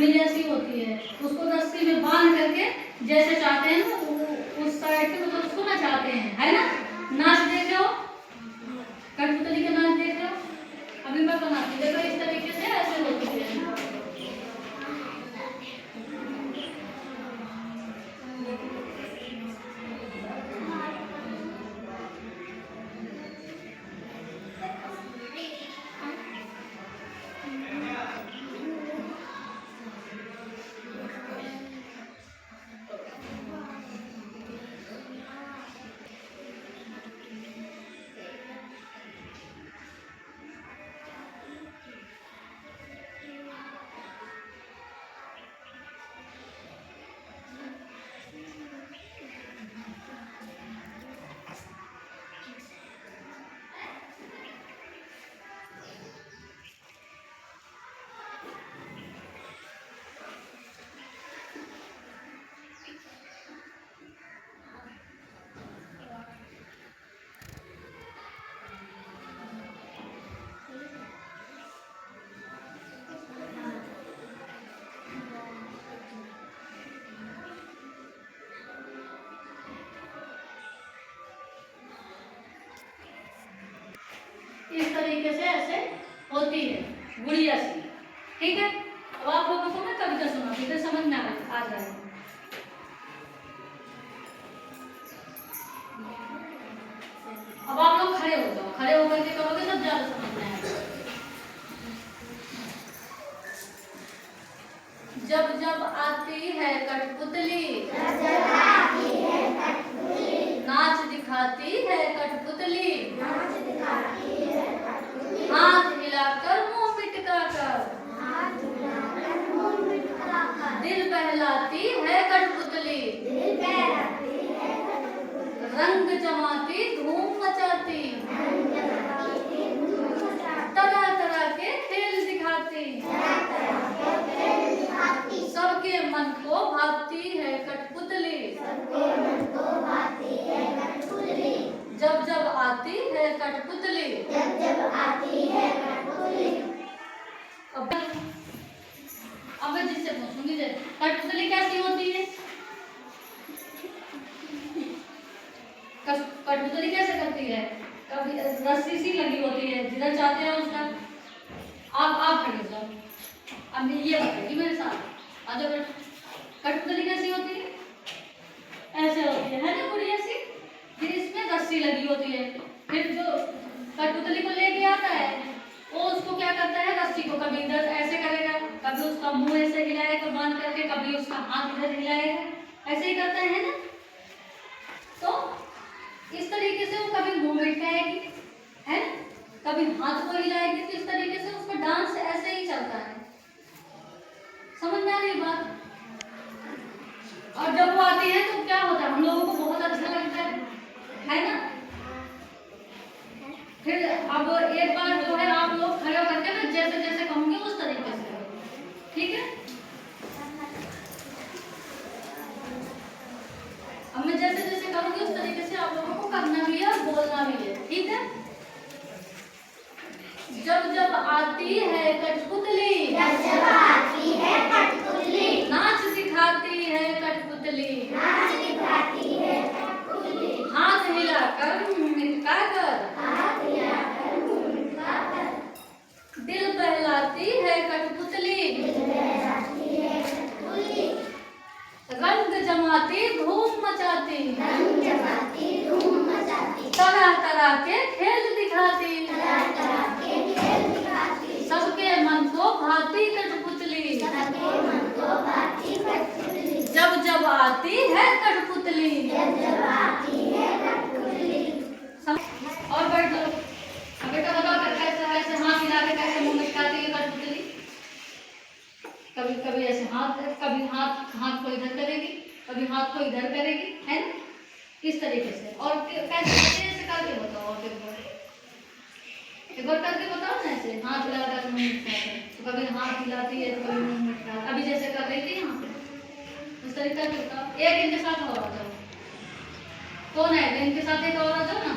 गुड़ी जैसी होती है, उसको रस्सी में बांध करके जैसे चाहते हैं ना उस साइड से मतलब उसको नचाते हैं, है ना। नाच देख रहे हो, कठपुतली का नाच देख रहे हो। अभी मैं बनाती देखो इस तरीके से ऐसे होती है। इस तरीके से ऐसे होती है गुड़िया सी, ठीक है। अब आप लोगों को मैं कविता सुनाती हूँ, समझ में आ जाए। अब आप लोग खड़े हो जाओ, खड़े होकर के करोगे तब ज्यादा समझ में आएगा। जब जब आती है कठपुतली, नाच दिखाती है कठपुतली, हाथ हिलाकर मुंह मिटकाकर, दिल बहलाती है कठपुतली, रंग जमाती धूम मचाती, तरह तरह के खेल दिखाती, सबके मन को भाती है कठपुतली, जब जब आती है कठपुतली। अब मैं जिससे पूछूंगी कठपुतली कैसी होती है, कठपुतली कैसे करती है। कभी रस्सी सी लगी होती है, जिधर चाहते हैं उसका आप खड़े जाओ। अब ये बताइए मेरे साथ आ जाओ। कठपुतली कैसी होती है, ऐसे होती है ना गुड़िया सी। फिर इसमें रस्सी लगी होती है, फिर जो कठपुतली को लेके आता है वो उसको क्या करता है, रस्सी को कभी इधर ऐसे करेगा, कभी उसका मुंह ऐसे हिलाएगा बांध करके, कभी उसका हाथ इधर हिलाएगा, ऐसे ही करता है ना। तो इस तरीके से वो कभी मुंह मिटाएगी है, कभी हाथ को हिलाएगी। तो इस तरीके से उसका डांस ऐसे ही चलता है। समझ में आ रही बात। और जब वो आती है तो क्या होता है, हम लोगों को बहुत अच्छा लगता है ना। फिर अब एक बार जो है आप लोग खड़े करके मैं जैसे जैसे कहूंगी उस तरीके से, ठीक है। अब मैं जैसे जैसे करूंगी उस तरीके से आप लोगों को करना भी है और बोलना भी है, ठीक है। जब जब आती है कठपुतली, नाच दिखाती है कठपुतली, हाथ हिलाकर मुंह मिटकाकर, दिल बहलाती है कठपुतली, रंग जमाती धूम मचाती, तरह तरह के खेल दिखाती, सबके मन को भाती कठपुतली, जब जब आती है कठपुतली। और बैठ लो। बेटा बताओ कैसे ऐसे हाथ हिला के कैसे मुंह मिटकाती है कठपुतली। कभी कभी ऐसे हाथ, कभी हाथ को इधर करेगी, कभी हाथ को इधर करेगी, है ना, इस तरीके से। और कैसे करके बताओ, और एक बार करके बताओ ना। ऐसे हाथ हिलाकर मुंह मिटकाकर, तो कभी हाथ हिलाती है तो कभी मुंह मिटकाती। अभी जैसे कर रही थी यहाँ पे उस तरीके से बताओ। एक इनके साथ और आ जाओ, कौन है इनके साथ, एक और आ जाओ ना।